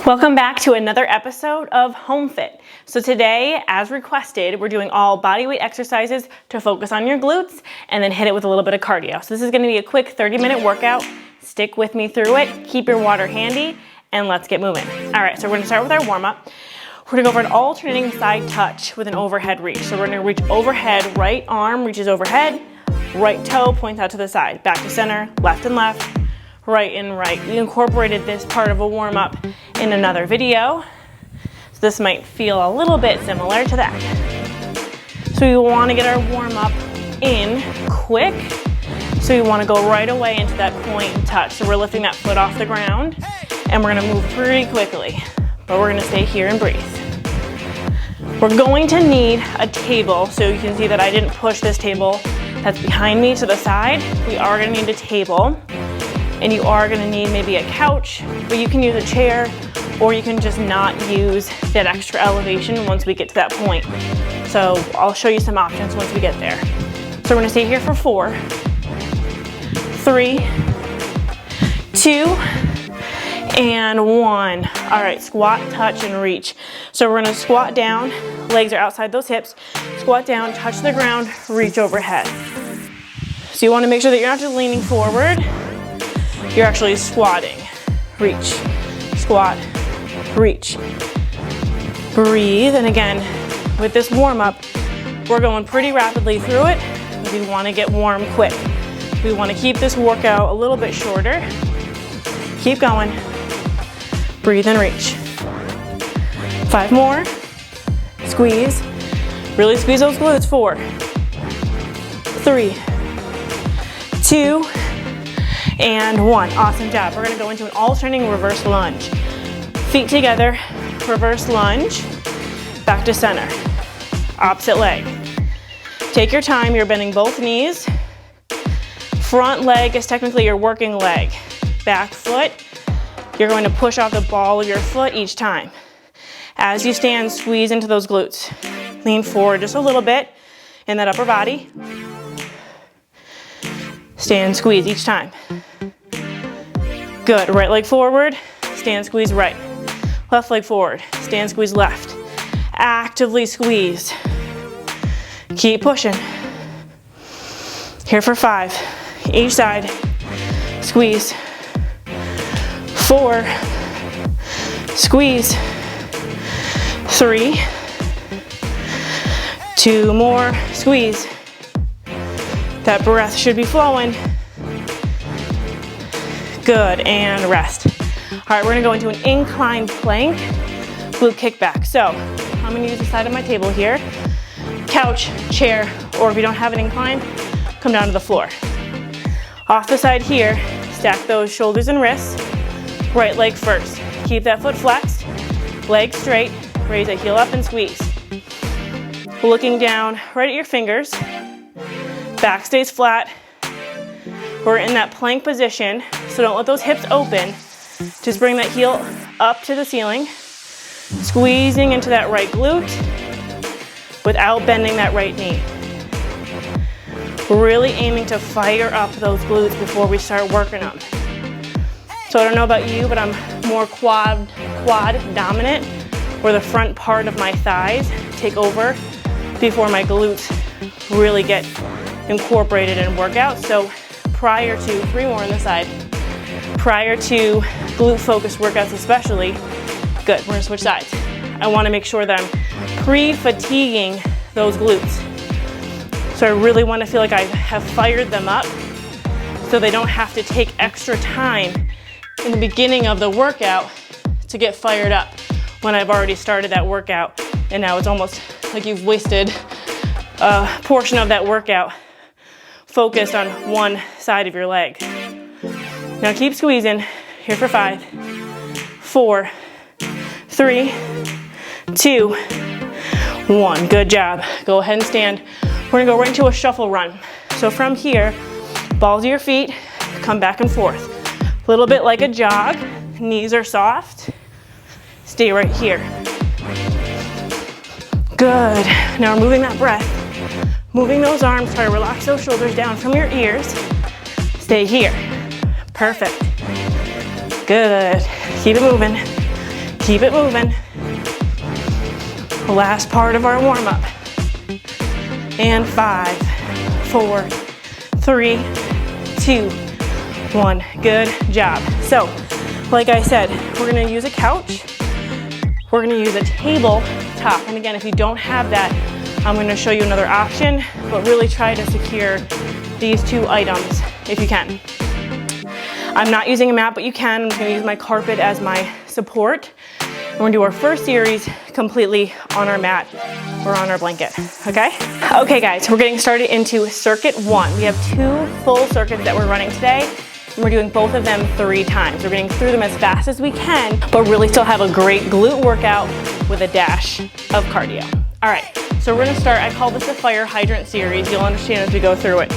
Welcome back to another episode of Home Fit. So today, as requested, we're doing all body weight exercises to focus on your glutes and then hit it with a little bit of cardio. So this is gonna be a quick 30-minute workout. Stick with me through it, keep your water handy, and let's get moving. All right, so we're gonna start with our warm-up. We're gonna go for an alternating side touch with an overhead reach. So we're gonna reach overhead, right arm reaches overhead, right toe points out to the side, back to center, left and left, right and right. We incorporated this part of a warm-up in another video, so this might feel a little bit similar to that. So we want to get our warm-up in quick, so we want to go right away into that point and touch. So we're lifting that foot off the ground, and we're going to move pretty quickly, but we're going to stay here and breathe. We're going to need a table, so you can see that I didn't push this table that's behind me to the side. We are going to need a table. And you are gonna need maybe a couch, but you can use a chair, or you can just not use that extra elevation once we get to that point. So I'll show you some options once we get there. So we're gonna stay here for 4, 3, 2, and 1. All right, squat, touch, and reach. So we're gonna squat down, legs are outside those hips, squat down, touch the ground, reach overhead. So you wanna make sure that you're not just leaning forward, you're actually squatting. Reach, squat, reach. Breathe, and again, with this warm-up, we're going pretty rapidly through it. We wanna get warm quick. We wanna keep this workout a little bit shorter. Keep going. Breathe and reach. 5 more. Squeeze. Really squeeze those glutes. 4, 3, 2, and 1. Awesome job. We're gonna go into an alternating reverse lunge. Feet together, reverse lunge, back to center. Opposite leg. Take your time, you're bending both knees. Front leg is technically your working leg. Back foot, you're going to push off the ball of your foot each time. As you stand, squeeze into those glutes. Lean forward just a little bit in that upper body. Stand, squeeze each time. Good, right leg forward, stand, squeeze right. Left leg forward, stand, squeeze left. Actively squeeze. Keep pushing. Here for 5, each side. Squeeze. 4, squeeze. 3, 2 more, squeeze. That breath should be flowing. Good, and rest. All right, we're gonna go into an incline plank, glute kickback. So I'm gonna use the side of my table here, couch, chair, or if you don't have an incline, come down to the floor. Off the side here, stack those shoulders and wrists. Right leg first. Keep that foot flexed, leg straight, raise that heel up and squeeze. Looking down right at your fingers. Back stays flat. We're in that plank position, so don't let those hips open. Just bring that heel up to the ceiling, squeezing into that right glute without bending that right knee. Really aiming to fire up those glutes before we start working them. So I don't know about you, but I'm more quad dominant, where the front part of my thighs take over before my glutes really get incorporated in workout. So prior to, 3 more on the side, prior to glute focused workouts especially, good, we're gonna switch sides. I wanna make sure that I'm pre-fatiguing those glutes. So I really wanna feel like I have fired them up so they don't have to take extra time in the beginning of the workout to get fired up when I've already started that workout, and now it's almost like you've wasted a portion of that workout focused on one side of your leg. Now keep squeezing. Here for 5, 4, 3, 2, 1. Good job. Go ahead and stand. We're gonna go right into a shuffle run. So from here, balls of your feet, come back and forth. A little bit like a jog. Knees are soft. Stay right here. Good. Now we're moving that breath. Moving those arms, try to relax those shoulders down from your ears. Stay here. Perfect. Good. Keep it moving. Keep it moving. Last part of our warm-up. And 5, 4, 3, 2, 1. Good job. So, like I said, we're gonna use a couch. We're gonna use a tabletop. And again, if you don't have that, I'm gonna show you another option, but really try to secure these 2 items if you can. I'm not using a mat, but you can. I'm gonna use my carpet as my support. We're gonna do our first series completely on our mat or on our blanket, okay? Okay guys, we're getting started into circuit 1. We have 2 full circuits that we're running today. And we're doing both of them 3 times. We're getting through them as fast as we can, but really still have a great glute workout with a dash of cardio. All right, so we're gonna start, I call this the fire hydrant series. You'll understand as we go through it.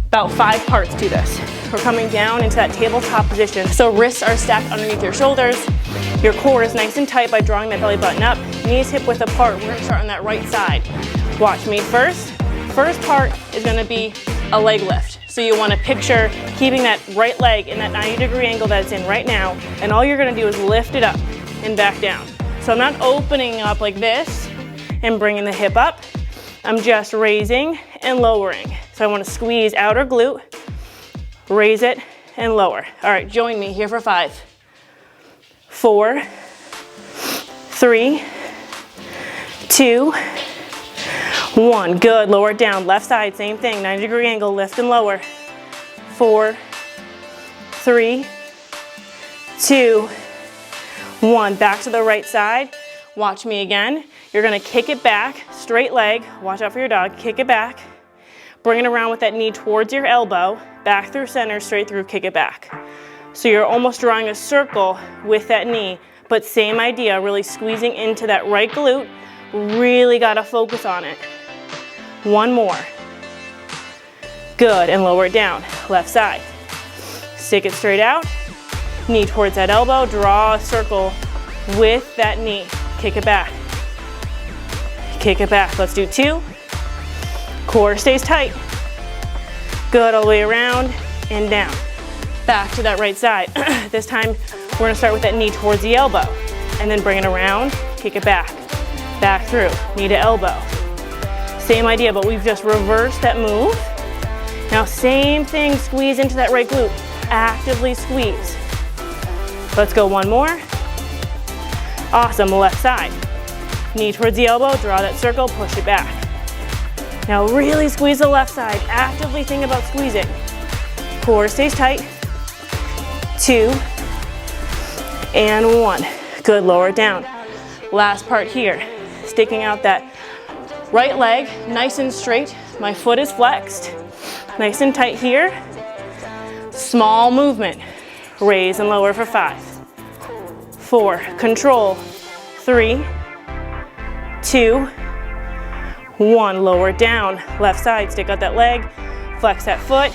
About 5 parts to this. We're coming down into that tabletop position. So wrists are stacked underneath your shoulders. Your core is nice and tight by drawing that belly button up. Knees hip width apart. We're gonna start on that right side. Watch me first. First part is gonna be a leg lift. So you wanna picture keeping that right leg in that 90-degree angle that it's in right now. And all you're gonna do is lift it up and back down. So I'm not opening up like this and bringing the hip up. I'm just raising and lowering. So I wanna squeeze outer glute, raise it and lower. All right, join me here for 5, 4, 3, 2, 1. Good, lower it down. Left side, same thing, 90-degree angle, lift and lower. 4, 3, 2, 1. Back to the right side. Watch me again. You're gonna kick it back, straight leg. Watch out for your dog. Kick it back. Bring it around with that knee towards your elbow. Back through center, straight through, kick it back. So you're almost drawing a circle with that knee, but same idea, really squeezing into that right glute. Really gotta focus on it. 1 more. Good, and lower it down. Left side. Stick it straight out. Knee towards that elbow, draw a circle with that knee. Kick it back. Kick it back. Let's do 2. Core stays tight. Good, all the way around and down. Back to that right side. This time, we're gonna start with that knee towards the elbow and then bring it around, kick it back. Back through, knee to elbow. Same idea, but we've just reversed that move. Now, same thing, squeeze into that right glute. Actively squeeze. Let's go 1 more. Awesome, left side. Knee towards the elbow, draw that circle, push it back. Now really squeeze the left side. Actively think about squeezing. Core stays tight. 2 and 1. Good, lower it down. Last part here. Sticking out that right leg, nice and straight. My foot is flexed. Nice and tight here. Small movement. Raise and lower for 5, 4, control. 3, 2, 1, lower it down. Left side, stick out that leg, flex that foot,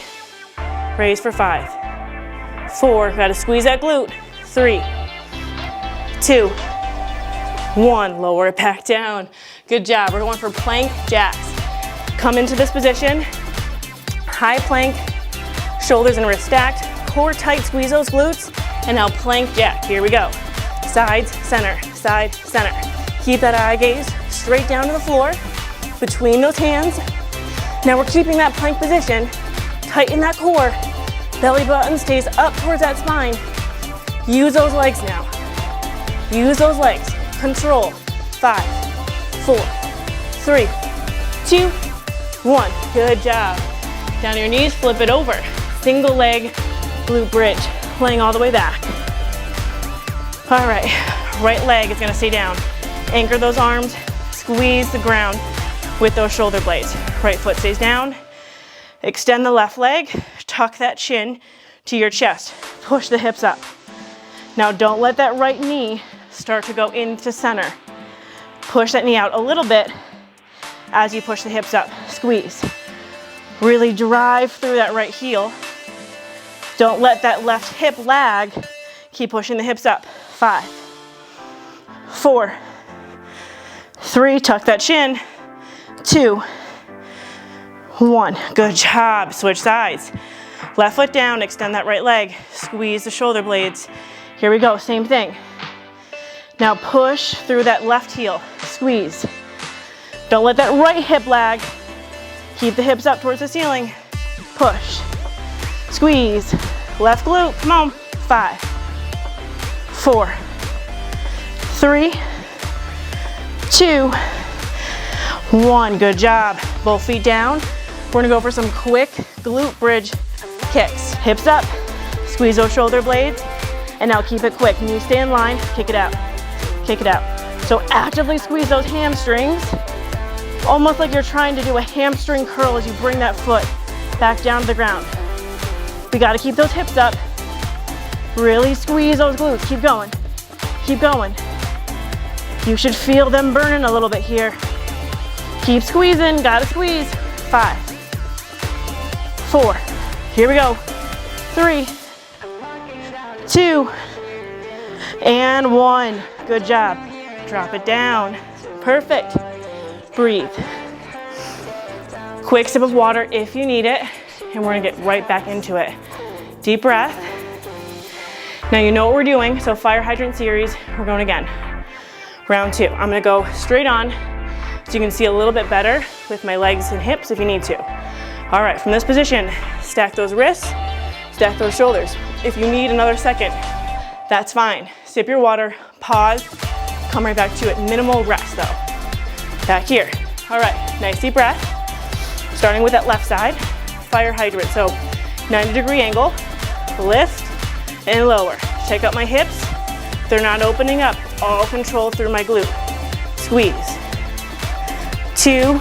raise for 5, 4, gotta squeeze that glute. 3, 2, 1, lower it back down. Good job, we're going for plank jacks. Come into this position, high plank, shoulders and wrists stacked, core tight, squeeze those glutes, and now plank jack, here we go. Sides, center, side, center. Keep that eye gaze straight down to the floor, between those hands. Now we're keeping that plank position, tighten that core, belly button stays up towards that spine. Use those legs now. Use those legs. Control. 5, 4, 3, 2, 1. Good job. Down to your knees, flip it over. Single leg glute bridge, laying all the way back. All right, right leg is gonna stay down. Anchor those arms, squeeze the ground with those shoulder blades. Right foot stays down. Extend the left leg, tuck that chin to your chest. Push the hips up. Now don't let that right knee start to go into center. Push that knee out a little bit as you push the hips up. Squeeze. Really drive through that right heel. Don't let that left hip lag. Keep pushing the hips up. 5, 4, 3, tuck that chin. 2, 1. Good job. Switch sides. Left foot down, extend that right leg. Squeeze the shoulder blades. Here we go, same thing. Now push through that left heel, squeeze. Don't let that right hip lag. Keep the hips up towards the ceiling. Push, squeeze, left glute, come on. 5, 4, 3, 2, 1, good job. Both feet down. We're gonna go for some quick glute bridge kicks. Hips up, squeeze those shoulder blades, and now keep it quick. Knees stay in line, kick it out, kick it out. So actively squeeze those hamstrings, almost like you're trying to do a hamstring curl as you bring that foot back down to the ground. We gotta keep those hips up. Really squeeze those glutes, keep going, keep going. You should feel them burning a little bit here. Keep squeezing, gotta squeeze. 5, 4, here we go. 3, 2, and 1. Good job. Drop it down. Perfect. Breathe. Quick sip of water if you need it, and we're gonna get right back into it. Deep breath. Now you know what we're doing, so fire hydrant series, we're going again. Round 2. I'm gonna go straight on so you can see a little bit better with my legs and hips if you need to. All right, from this position, stack those wrists, stack those shoulders. If you need another second, that's fine. Sip your water, pause, come right back to it. Minimal rest though. Back here. All right, nice deep breath. Starting with that left side, fire hydrant. So 90-degree angle, lift and lower. Check out my hips. They're not opening up. All control through my glute. Squeeze. 2,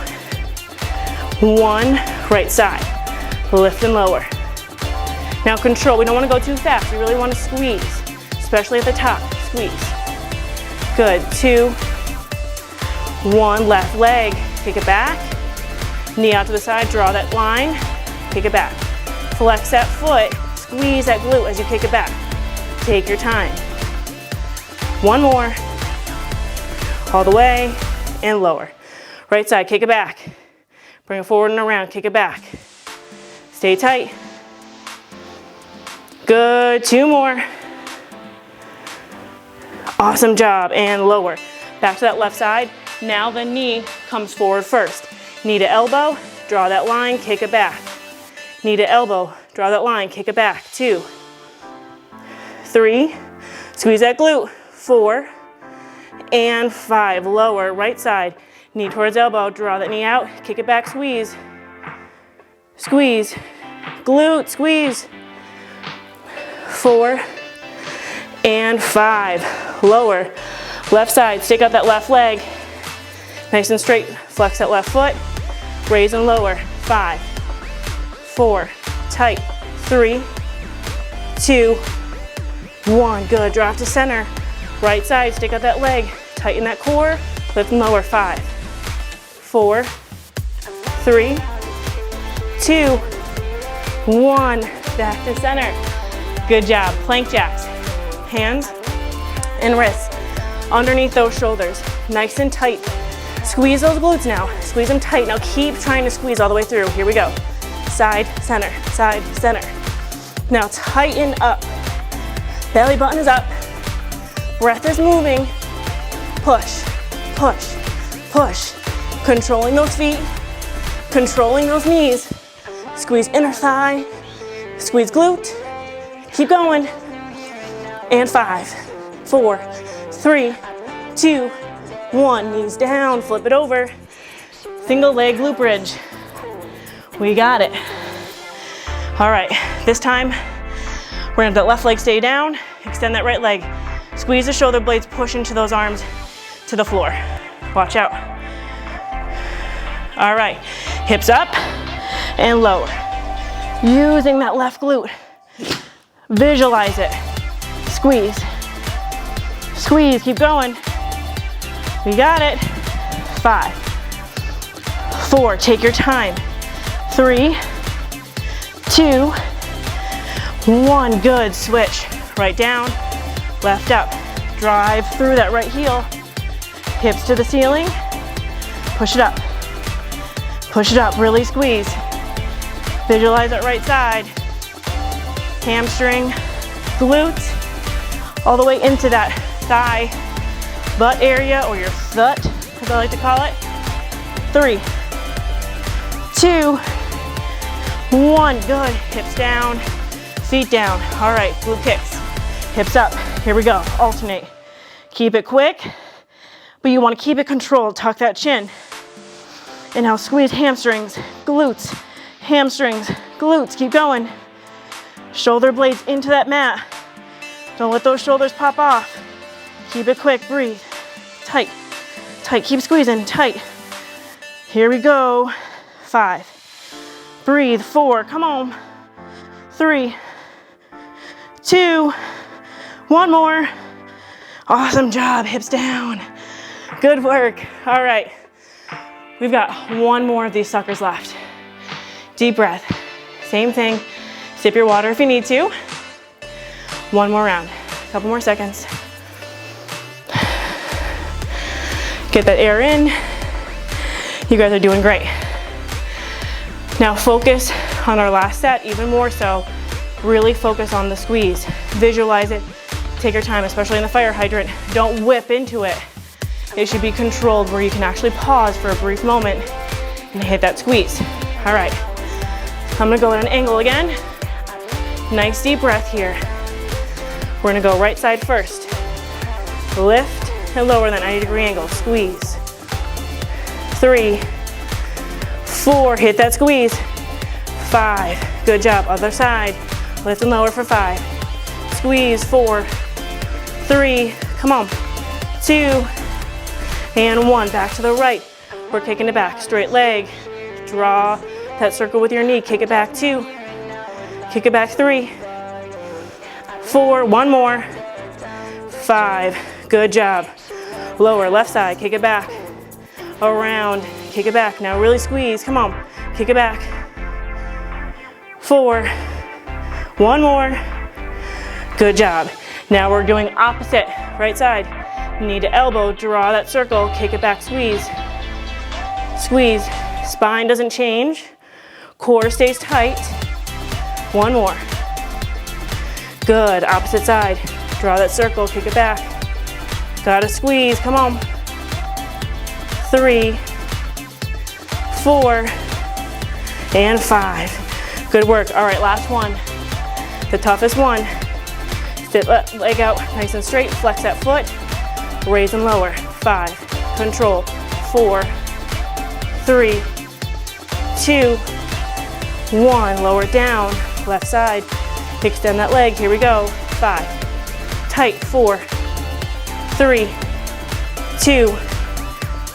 1, right side. Lift and lower. Now control, we don't want to go too fast. We really want to squeeze, especially at the top. Squeeze. Good. 2, 1, left leg. Kick it back. Knee out to the side, draw that line. Kick it back. Flex that foot. Squeeze that glute as you kick it back. Take your time. 1 more. All the way and lower. Right side, kick it back. Bring it forward and around, kick it back. Stay tight. Good, 2 more. Awesome job, and lower. Back to that left side. Now the knee comes forward first. Knee to elbow, draw that line, kick it back. Knee to elbow, draw that line, kick it back. 2, 3, squeeze that glute. 4, and 5, lower, right side. Knee towards elbow, draw that knee out, kick it back, squeeze. Squeeze, glute, squeeze. 4, and 5, lower. Left side, stick out that left leg. Nice and straight, flex that left foot. Raise and lower, 5, 4, tight. 3, 2, 1, good, drop to center. Right side, stick out that leg, tighten that core, lift and lower, 5, 4, 3, 2, 1, back to center. Good job, plank jacks, hands and wrists underneath those shoulders, nice and tight. Squeeze those glutes now, squeeze them tight. Now keep trying to squeeze all the way through. Here we go, side, center, side, center. Now tighten up, belly button is up, breath is moving, push, push, push. Controlling those feet, controlling those knees. Squeeze inner thigh, squeeze glute, keep going. And 5, 4, 3, 2, 1, knees down, flip it over. Single leg glute bridge. We got it. All right, this time we're gonna have that left leg stay down, extend that right leg. Squeeze the shoulder blades, push into those arms to the floor. Watch out. All right, hips up and lower. Using that left glute. Visualize it. Squeeze. Squeeze, keep going. We got it. 5, 4, take your time. 3, 2, 1, good, switch. Right down, left up. Drive through that right heel. Hips to the ceiling. Push it up. Push it up, really squeeze. Visualize that right side. Hamstring, glute, all the way into that thigh, butt area, or your thut, as I like to call it. 3, 2, 1, good. Hips down, feet down. All right, glute kicks, hips up. Here we go, alternate. Keep it quick, but you want to keep it controlled. Tuck that chin. And now squeeze hamstrings, glutes, hamstrings, glutes. Keep going. Shoulder blades into that mat. Don't let those shoulders pop off. Keep it quick, breathe. Tight, tight, keep squeezing, tight. Here we go. 5, breathe, 4, come on. 3, 2, 1 more. Awesome job, hips down. Good work. All right, we've got 1 more of these suckers left. Deep breath, same thing. Sip your water if you need to. 1 more round, a couple more seconds. Get that air in. You guys are doing great. Now focus on our last set, even more so. Really focus on the squeeze. Visualize it. Take your time, especially in the fire hydrant. Don't whip into it. It should be controlled where you can actually pause for a brief moment and hit that squeeze. All right, I'm gonna go at an angle again. Nice deep breath here. We're gonna go right side first. Lift and lower that 90-degree angle, squeeze. 3, 4, hit that squeeze. 5, good job, other side. Lift and lower for 5. Squeeze, 4, 3, come on. 2, and 1, back to the right. We're kicking it back, straight leg. Draw that circle with your knee, kick it back 2. Kick it back 3, 4, 1 more. 5, good job. Lower, left side, kick it back. Around, kick it back. Now really squeeze, come on. Kick it back. 4, 1 more. Good job. Now we're doing opposite, right side. Knee to elbow, draw that circle, kick it back, squeeze. Squeeze, spine doesn't change. Core stays tight. 1 more. Good, opposite side. Draw that circle, kick it back. Gotta squeeze, come on. 3, 4, and 5. Good work. All right, last one. The toughest one. Sit leg out nice and straight, flex that foot, raise and lower. 5, control. 4, 3, 2, 1, lower down, left side. Extend that leg, here we go. 5, tight, 4, 3, 2,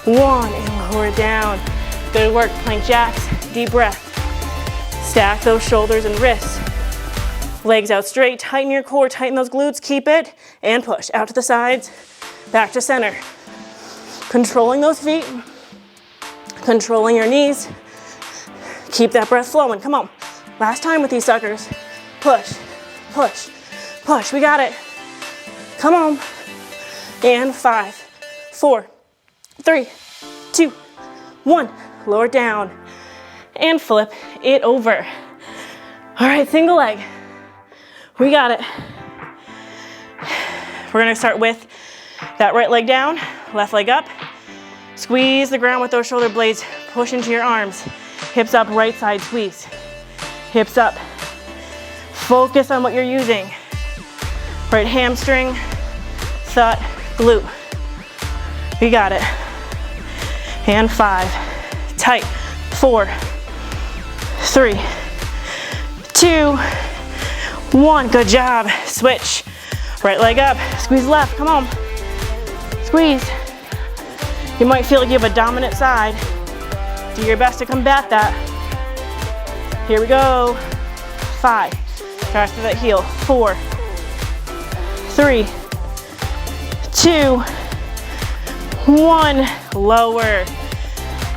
1, and lower down. Good work, plank jacks, deep breath. Stack those shoulders and wrists. Legs out straight, tighten your core, tighten those glutes, keep it, and push. Out to the sides, back to center. Controlling those feet, controlling your knees. Keep that breath flowing, come on. Last time with these suckers. Push, push, push, we got it. Come on. And 5, 4, 3, 2, 1. Lower down and flip it over. All right, single leg. We got it. We're gonna start with that right leg down, left leg up. Squeeze the ground with those shoulder blades, push into your arms. Hips up, right side squeeze. Hips up. Focus on what you're using. Right hamstring, thut, glute. We got it. And 5, tight. 4, 3, 2, 1. Good job. Switch. Right leg up, squeeze left, come on. Squeeze. You might feel like you have a dominant side. Do your best to combat that. Here we go. 5, drive through that heel. 4, 3, 2, 1, lower.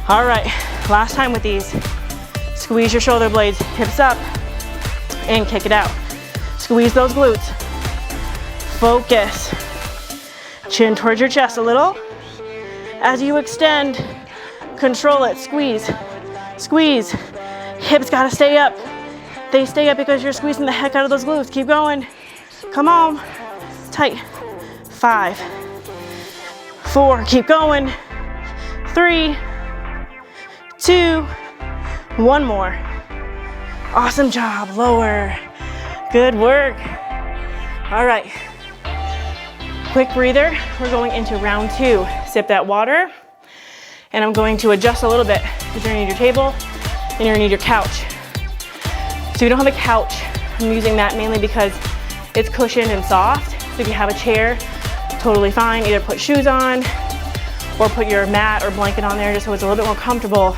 All right, last time with these. Squeeze your shoulder blades, hips up, and kick it out. Squeeze those glutes. Focus. Chin towards your chest a little. As you extend, control it, squeeze, squeeze. Hips gotta stay up. They stay up because you're squeezing the heck out of those glutes. Keep going. Come on. Tight. 5, 4, keep going. 3, 2, 1 more. Awesome job, lower. Good work. All right, quick breather. We're going into round 2. Sip that water. And I'm going to adjust a little bit because you're gonna need your table and you're gonna need your couch. So if you don't have a couch, I'm using that mainly because it's cushioned and soft. So if you have a chair, totally fine. Either put shoes on or put your mat or blanket on there just so it's a little bit more comfortable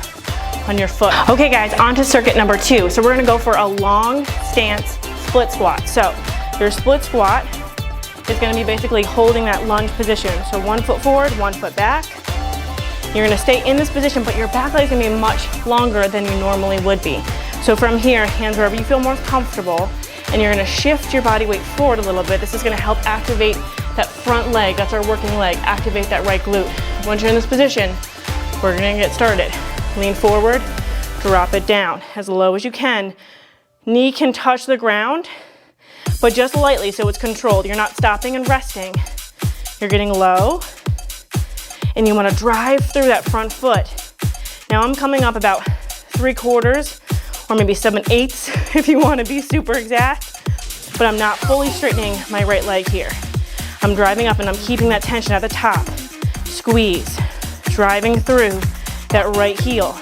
on your foot. Okay guys, on to circuit number 2. So we're gonna go for a long stance split squat. So your split squat is gonna be basically holding that lunge position. So 1 foot forward, 1 foot back. You're gonna stay in this position, but your back leg is gonna be much longer than you normally would be. So from here, hands wherever you feel more comfortable, and you're gonna shift your body weight forward a little bit. This is gonna help activate that front leg, that's our working leg, activate that right glute. Once you're in this position, we're gonna get started. Lean forward, drop it down as low as you can. Knee can touch the ground, but just lightly so it's controlled. You're not stopping and resting. You're getting low, and you wanna drive through that front foot. Now I'm coming up about 3/4 or maybe 7/8 if you wanna be super exact, but I'm not fully straightening my right leg here. I'm driving up and I'm keeping that tension at the top. Squeeze, driving through that right heel.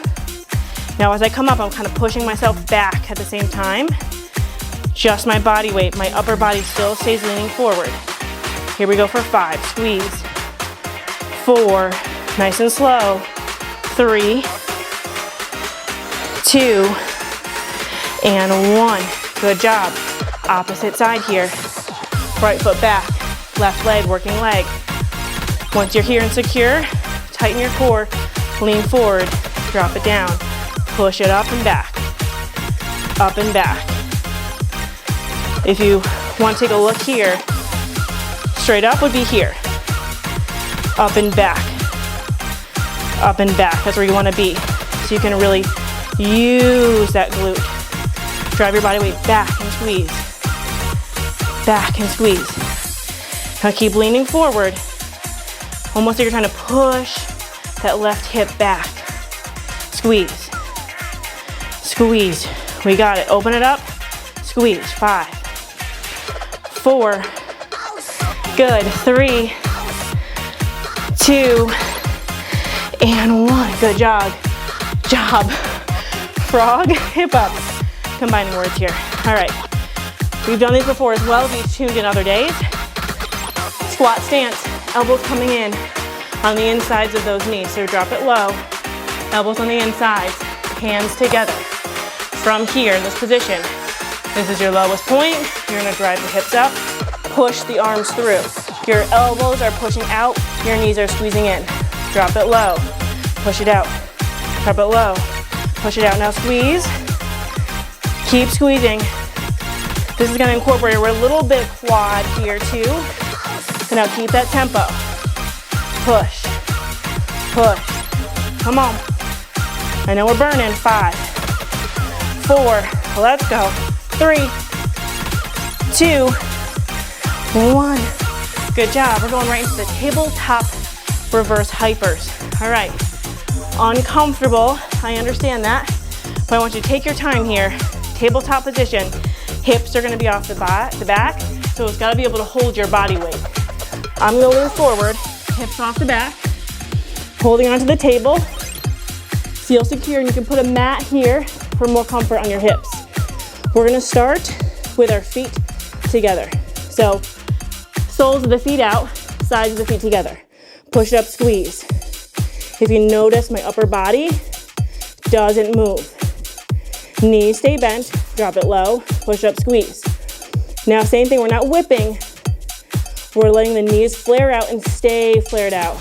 Now as I come up, I'm kind of pushing myself back at the same time. Just my body weight, my upper body still stays leaning forward. Here we go for 5, squeeze. 4, nice and slow. 3, 2, and 1. Good job. Opposite side here. Right foot back, left leg, working leg. Once you're here and secure, tighten your core, lean forward, drop it down. Push it up and back, up and back. If you want to take a look here, straight up would be here. Up and back, up and back. That's where you want to be. So you can really use that glute. Drive your body weight back and squeeze. Back and squeeze. Now keep leaning forward. Almost like you're trying to push that left hip back. Squeeze. Squeeze. We got it. Open it up. Squeeze. 5, 4. Good. 3, 2, and 1. Good job. Frog, hip up. Combining words here. All right. We've done these before as well if you've tuned in other days. Squat stance, elbows coming in on the insides of those knees. So drop it low, elbows on the insides, hands together. From here in this position, this is your lowest point. You're gonna drive the hips up, push the arms through. Your elbows are pushing out, your knees are squeezing in. Drop it low, push it out. Drop it low, push it out. Now squeeze, keep squeezing. This is gonna incorporate a little bit of quad here too. So now keep that tempo. Push, push, come on. I know we're burning. 5, 4, let's go. 3, 2, 1. Good job. We're going right into the tabletop reverse hypers. All right, uncomfortable, I understand that, but I want you to take your time here. Tabletop position, hips are gonna be off the back, so it's gotta be able to hold your body weight. I'm gonna lean forward, hips off the back, holding onto the table. Feel secure, and you can put a mat here for more comfort on your hips. We're gonna start with our feet together. So soles of the feet out, sides of the feet together. Push up, squeeze. If you notice, my upper body doesn't move. Knees stay bent, drop it low, push up, squeeze. Now same thing, we're not whipping. We're letting the knees flare out and stay flared out.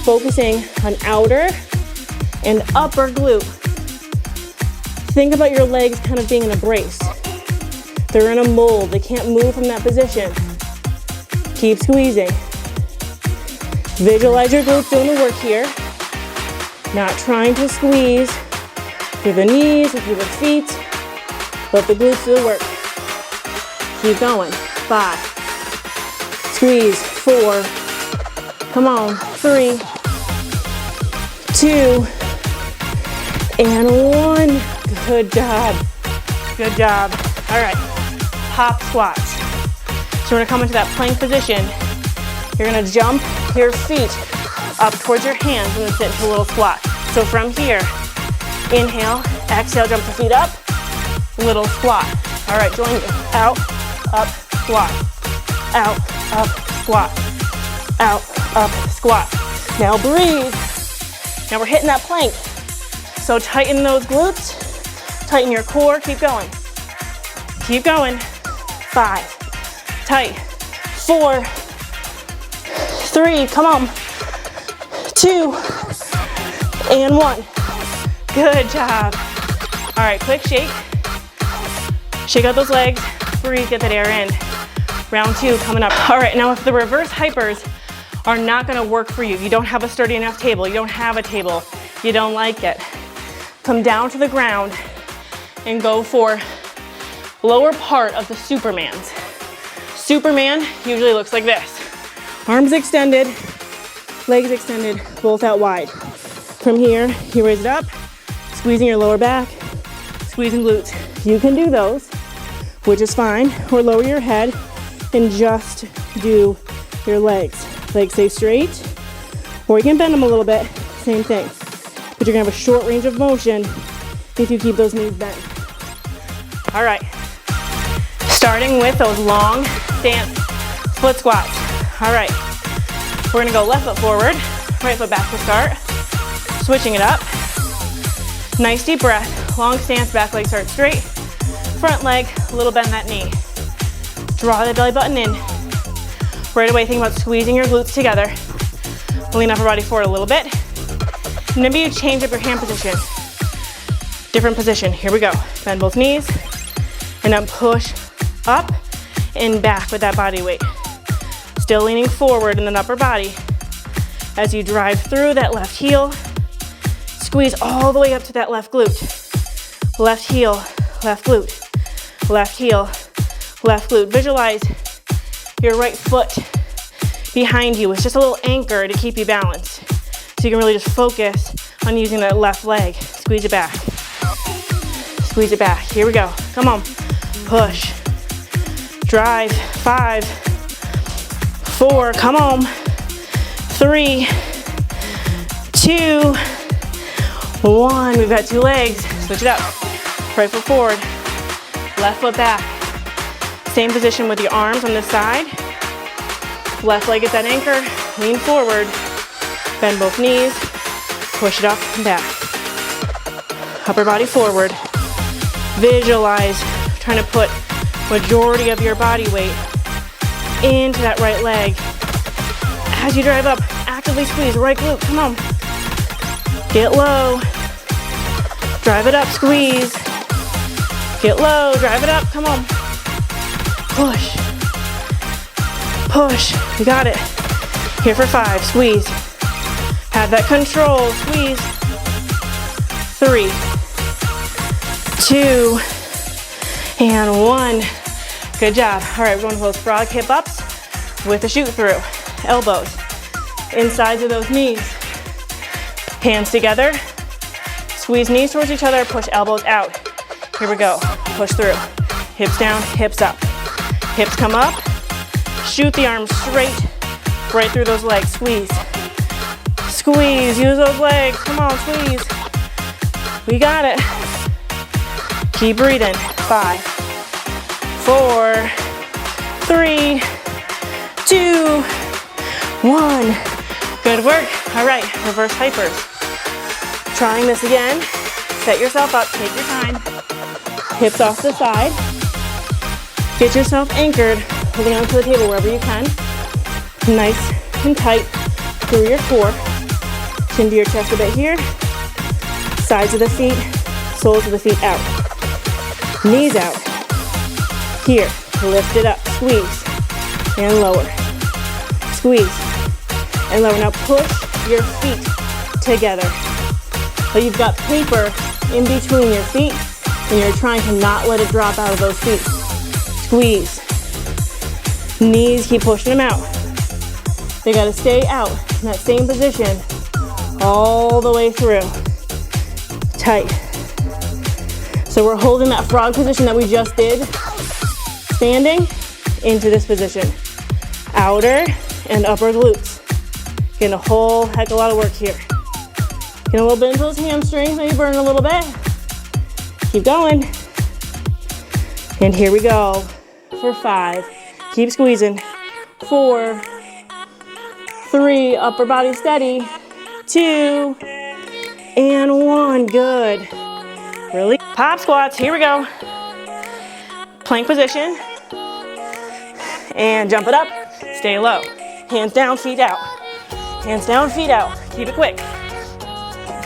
Focusing on outer and upper glute. Think about your legs kind of being in a brace. They're in a mold, they can't move from that position. Keep squeezing. Visualize your glutes doing the work here. Not trying to squeeze through the knees or through the feet. Let the glutes do the work. Keep going. 5. Squeeze. 4, Come on, 3, 2, and 1. Good job. Good job. All right, hop squats. So we're gonna come into that plank position. You're gonna jump your feet up towards your hands and then sit into a little squat. So from here, inhale, exhale, jump the feet up, little squat. All right, join me. Out, up, squat. Out, up, squat. Out, up, squat. Now breathe. Now we're hitting that plank. So tighten those glutes, tighten your core, keep going. Keep going. 5, tight. 4, 3, come on. 2, and 1. Good job. All right, quick shake. Shake out those legs, breathe, get that air in. Round 2 coming up. All right, now if the reverse hypers are not gonna work for you, you don't have a sturdy enough table, you don't have a table, you don't like it, come down to the ground and go for lower part of the Supermans. Superman usually looks like this. Arms extended, legs extended, both out wide. From here, you raise it up, squeezing your lower back, squeezing glutes. You can do those, which is fine, or lower your head and just do your legs. Legs stay straight, or you can bend them a little bit, same thing. But you're gonna have a short range of motion if you keep those knees bent. All right, starting with those long stance split squats. All right, we're gonna go left foot forward, right foot back to start, switching it up. Nice deep breath, long stance, back leg starts straight, front leg, a little bend that knee. Draw the belly button in. Right away, think about squeezing your glutes together. Lean upper body forward a little bit. Maybe you change up your hand position. Different position, here we go. Bend both knees, and then push up and back with that body weight. Still leaning forward in the upper body as you drive through that left heel. Squeeze all the way up to that left glute. Left heel, left glute. Left heel, left glute. Visualize your right foot behind you. It's just a little anchor to keep you balanced. So you can really just focus on using that left leg. Squeeze it back. Squeeze it back. Here we go. Come on. Push. Drive. 5, 4, come on. 3, 2, 1. We've got 2 legs. Switch it up. Right foot forward. Left foot back. Same position with your arms on this side. Left leg at that anchor. Lean forward. Bend both knees. Push it up and back. Upper body forward. Visualize trying to put majority of your body weight into that right leg. As you drive up, actively squeeze right glute. Come on. Get low. Drive it up, squeeze. Get low, drive it up, come on. Push. Push. You got it. Here for 5, squeeze. Have that control, squeeze. 3, 2, and 1. Good job. All right, we're going to those frog hip ups with a shoot through. Elbows, insides of those knees. Hands together. Squeeze knees towards each other, push elbows out. Here we go. Push through. Hips down, hips up. Hips come up. Shoot the arms straight, right through those legs. Squeeze. Squeeze. Use those legs. Come on, squeeze. We got it. Keep breathing. 5, 4, 3, 2, 1. Good work. All right, reverse hypers. Trying this again. Set yourself up, take your time. Hips off the side. Get yourself anchored, holding onto the table wherever you can. Nice and tight through your core. Chin to your chest a bit here. Sides of the feet, soles of the feet out. Knees out. Here, lift it up, squeeze, and lower. Squeeze, and lower. Now push your feet together. So you've got paper in between your feet, and you're trying to not let it drop out of those feet. Squeeze. Knees, keep pushing them out. They gotta stay out in that same position all the way through. Tight. So we're holding that frog position that we just did, standing into this position. Outer and upper glutes. Getting a whole heck of a lot of work here. Getting a little bit into those hamstrings, maybe burn a little bit. Keep going. And here we go for 5. Keep squeezing. 4, 3, upper body steady. 2, and 1, good. Really? Pop squats, here we go. Plank position. And jump it up, stay low. Hands down, feet out. Hands down, feet out. Keep it quick.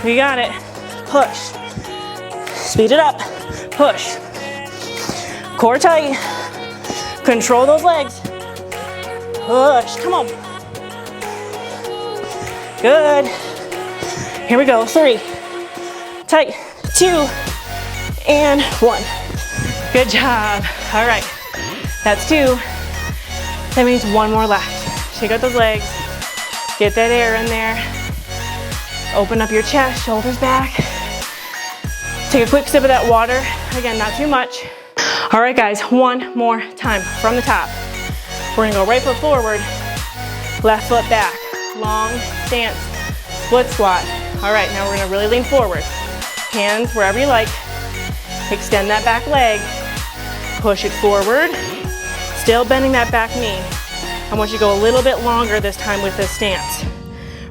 We got it. Push. Speed it up. Push. Core tight. Control those legs. Push. Come on. Good. Here we go. 3. Tight. 2. And 1. Good job. All right. That's 2. That means 1 more left. Shake out those legs. Get that air in there. Open up your chest, shoulders back. Take a quick sip of that water. Again, not too much. All right, guys, 1 more time from the top. We're gonna go right foot forward, left foot back. Long stance, split squat. All right, now we're gonna really lean forward. Hands wherever you like. Extend that back leg. Push it forward. Still bending that back knee. I want you to go a little bit longer this time with this stance.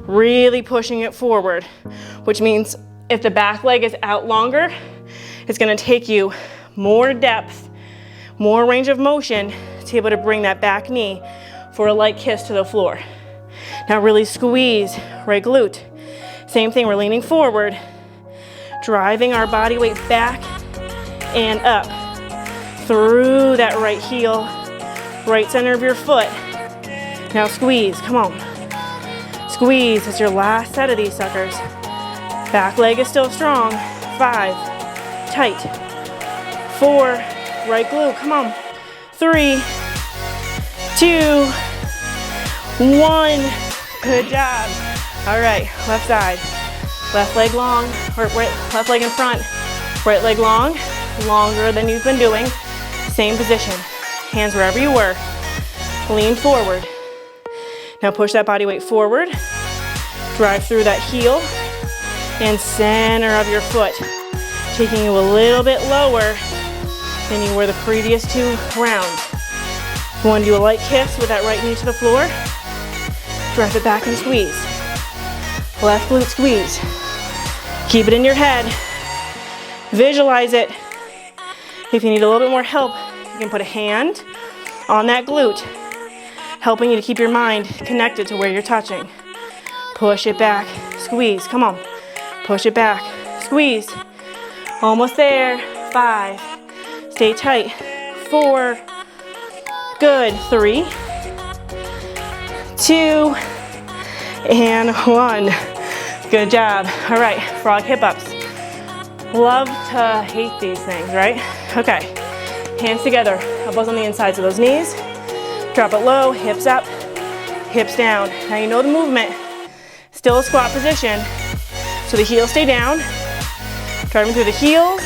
Really pushing it forward, which means if the back leg is out longer, it's gonna take you more depth, more range of motion to be able to bring that back knee for a light kiss to the floor. Now really squeeze right glute. Same thing, we're leaning forward, driving our body weight back and up through that right heel, right center of your foot. Now squeeze, come on. Squeeze, it's your last set of these suckers. Back leg is still strong. 5, tight. 4, right glute, come on. 3, 2, 1. Good job. All right, left side. Left leg long, or left leg in front. Right leg long, longer than you've been doing. Same position. Hands wherever you were. Lean forward. Now push that body weight forward. Drive through that heel and center of your foot. Taking you a little bit lower than you were the previous 2 rounds. You want to do a light kiss with that right knee to the floor. Drive it back and squeeze. Left glute squeeze. Keep it in your head. Visualize it. If you need a little bit more help, you can put a hand on that glute, helping you to keep your mind connected to where you're touching. Push it back, squeeze, come on. Push it back, squeeze. Almost there. 5, stay tight. 4, good. 3, 2, and 1. Good job. All right, frog hip ups. Love to hate these things, right? Okay, hands together, elbows on the insides of those knees. Drop it low, hips up, hips down. Now you know the movement. Still a squat position. So the heels stay down. Driving through the heels,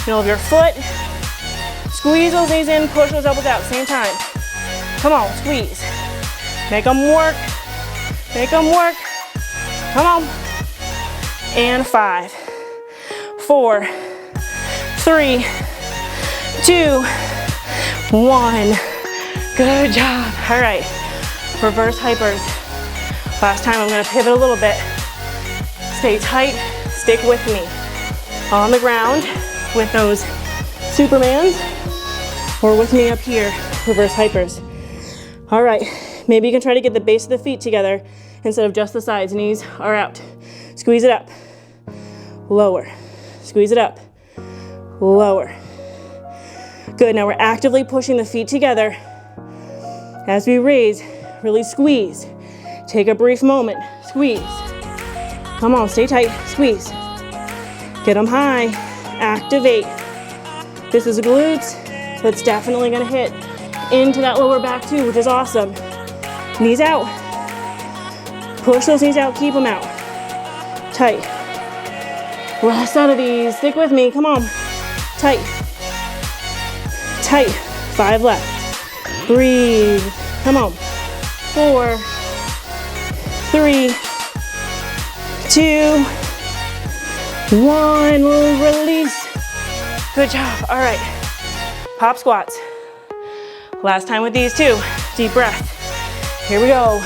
middle of your foot. Squeeze those knees in, push those elbows out, same time. Come on, squeeze. Make them work. Make them work. Come on. And 5, 4, 3, 2, 1. Good job. All right, reverse hypers. Last time I'm gonna pivot a little bit. Stay tight, stick with me. On the ground with those Supermans or with me up here, reverse hypers. All right, maybe you can try to get the base of the feet together instead of just the sides. Knees are out. Squeeze it up, lower. Squeeze it up, lower. Good, now we're actively pushing the feet together. As we raise, really squeeze. Take a brief moment, squeeze. Come on, stay tight, squeeze. Get them high, activate. This is glutes, so it's definitely gonna hit into that lower back too, which is awesome. Knees out, Push those knees out, keep them out. Tight. Last out of these, stick with me, come on. Tight. Tight, 5 left. Breathe, come on. 4, 3, 2, 1, release. Good job, all right. Pop squats. Last time with these too. Deep breath. Here we go.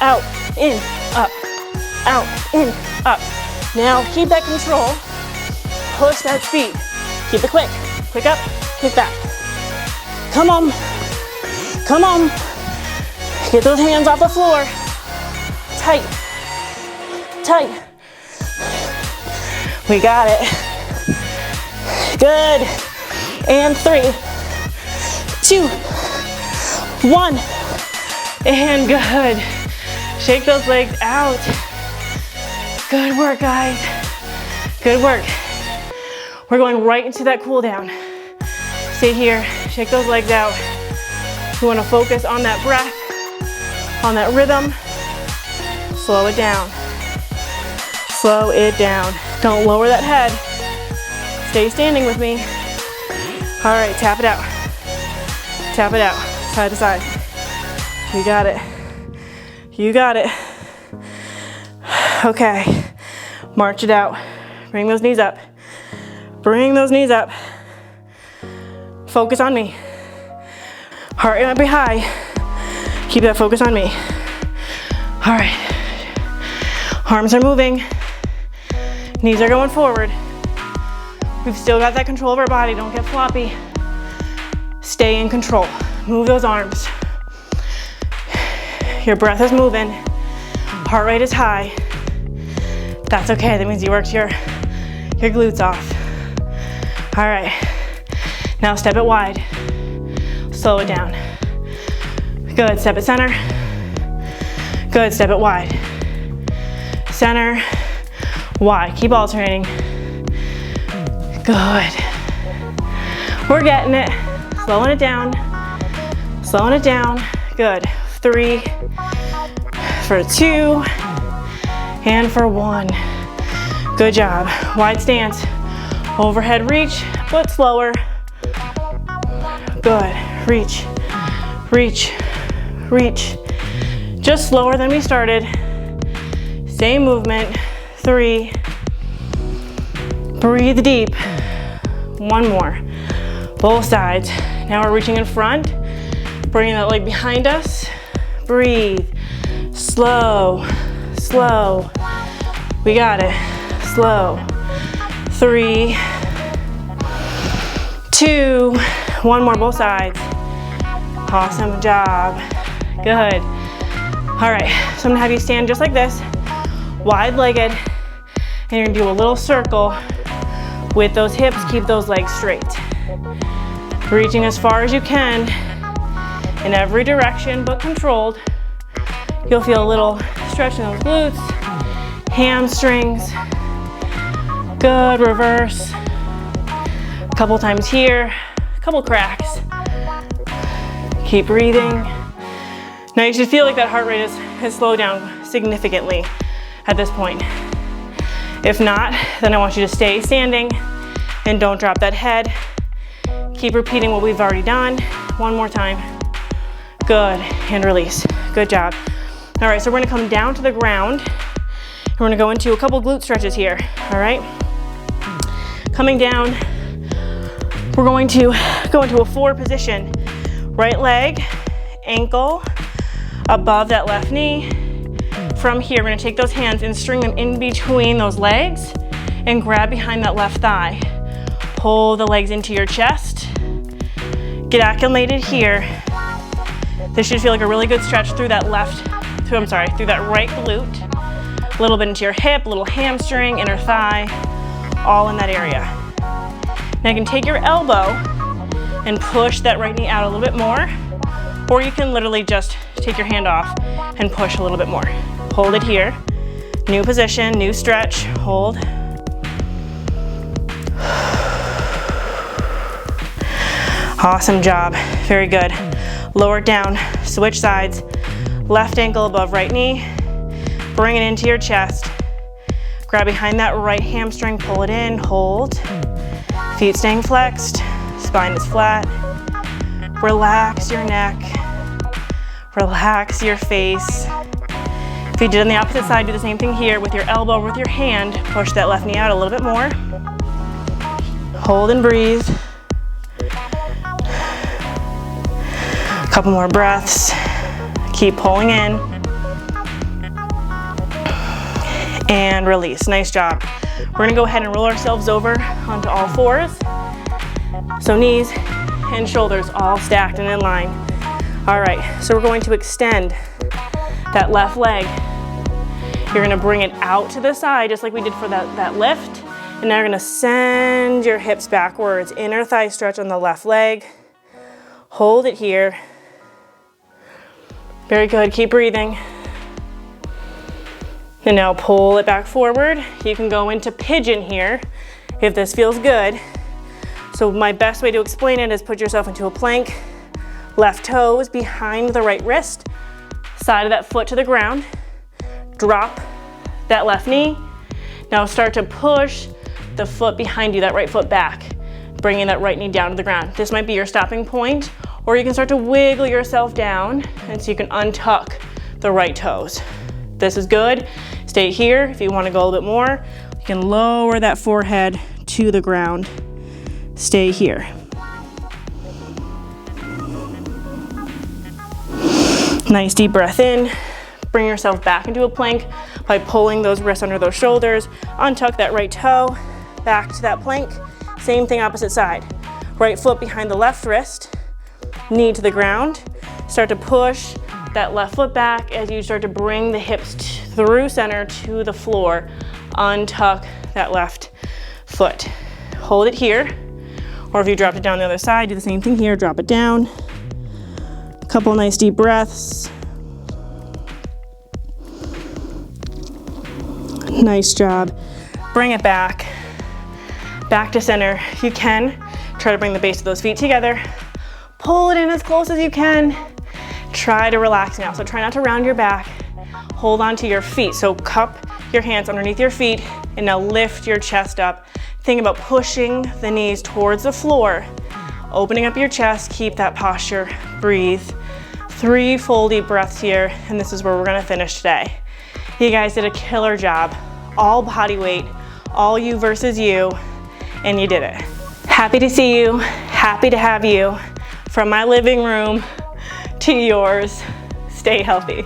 Out, in, up. Out, in, up. Now keep that control. Push that speed. Keep it quick. Quick up, quick back. Come on. Come on. Get those hands off the floor. Tight. Tight. We got it. Good. And 3, 2, 1. And good. Shake those legs out. Good work, guys. Good work. We're going right into that cool down. Stay here, shake those legs out. We want to focus on that breath, on that rhythm. Slow it down. Slow it down. Don't lower that head. Stay standing with me. All right, tap it out. Tap it out, side to side. You got it. You got it. Okay, march it out. Bring those knees up. Bring those knees up. Focus on me. Heart might be high. Keep that focus on me. All right. Arms are moving. Knees are going forward. We've still got that control of our body. Don't get floppy. Stay in control. Move those arms. Your breath is moving. Heart rate is high. That's okay. That means you worked your glutes off. All right. Now step it wide. Slow it down. Good. Step it center. Good. Step it wide. Center. Wide. Keep alternating. Good. We're getting it. Slowing it down. Slowing it down. Good. 3, for 2, and for 1. Good job. Wide stance. Overhead reach, but slower. Good. Reach, reach, reach. Just slower than we started. Same movement. 3. Breathe deep. 1 more. Both sides. Now we're reaching in front. Bringing that leg behind us. Breathe. Slow. Slow. We got it. Slow. 3, 2, 1 more, both sides. Awesome job. Good. All right, so I'm gonna have you stand just like this, wide-legged, and you're gonna do a little circle with those hips. Keep those legs straight. Reaching as far as you can in every direction, but controlled. You'll feel a little stretch in those glutes, hamstrings. Good, reverse. A couple times here, a couple cracks. Keep breathing. Now you should feel like that heart rate has slowed down significantly at this point. If not, then I want you to stay standing and don't drop that head. Keep repeating what we've already done. 1 more time. Good, and release. Good job. All right, so we're gonna come down to the ground. And we're gonna go into a couple glute stretches here, all right? Coming down, we're going to go into a 4 position. Right leg, ankle, above that left knee. From here, we're gonna take those hands and string them in between those legs and grab behind that left thigh. Pull the legs into your chest. Get acclimated here. This should feel like a really good stretch through that through that right glute. A little bit into your hip, little hamstring, inner thigh, all in that area. Now you can take your elbow and push that right knee out a little bit more, or you can literally just take your hand off and push a little bit more. Hold it here. New position, new stretch, hold. Awesome job, very good. Lower it down, switch sides. Left ankle above right knee. Bring it into your chest. Grab behind that right hamstring, pull it in, hold. Feet staying flexed, spine is flat. Relax your neck, relax your face. If you did on the opposite side, do the same thing here with your elbow, with your hand. Push that left knee out a little bit more. Hold and breathe. A couple more breaths. Keep pulling in. And release, nice job. We're gonna go ahead and roll ourselves over onto all fours. So knees and shoulders all stacked and in line. All right, so we're going to extend that left leg. You're gonna bring it out to the side just like we did for that lift. And now you're gonna send your hips backwards. Inner thigh stretch on the left leg. Hold it here. Very good, keep breathing. And now pull it back forward. You can go into pigeon here if this feels good. So my best way to explain it is put yourself into a plank. Left toes behind the right wrist. Side of that foot to the ground. Drop that left knee. Now start to push the foot behind you, that right foot back, bringing that right knee down to the ground. This might be your stopping point, or you can start to wiggle yourself down, and so you can untuck the right toes. This is good. Stay here. If you want to go a little bit more, you can lower that forehead to the ground. Stay here. Nice deep breath in. Bring yourself back into a plank by pulling those wrists under those shoulders. Untuck that right toe, back to that plank. Same thing opposite side. Right foot behind the left wrist, knee to the ground. Start to push that left foot back as you start to bring the hips through center to the floor. Untuck that left foot. Hold it here, or if you dropped it down the other side, do the same thing here, drop it down. A couple nice deep breaths. Nice job. Bring it back to center. If you can, try to bring the base of those feet together. Pull it in as close as you can. Try to relax now. So try not to round your back. Hold on to your feet. So cup your hands underneath your feet and now lift your chest up. Think about pushing the knees towards the floor. Opening up your chest, keep that posture, breathe. 3 full deep breaths here, and this is where we're gonna finish today. You guys did a killer job. All body weight, all you versus you, and you did it. Happy to see you, happy to have you. From my living room to yours, stay healthy.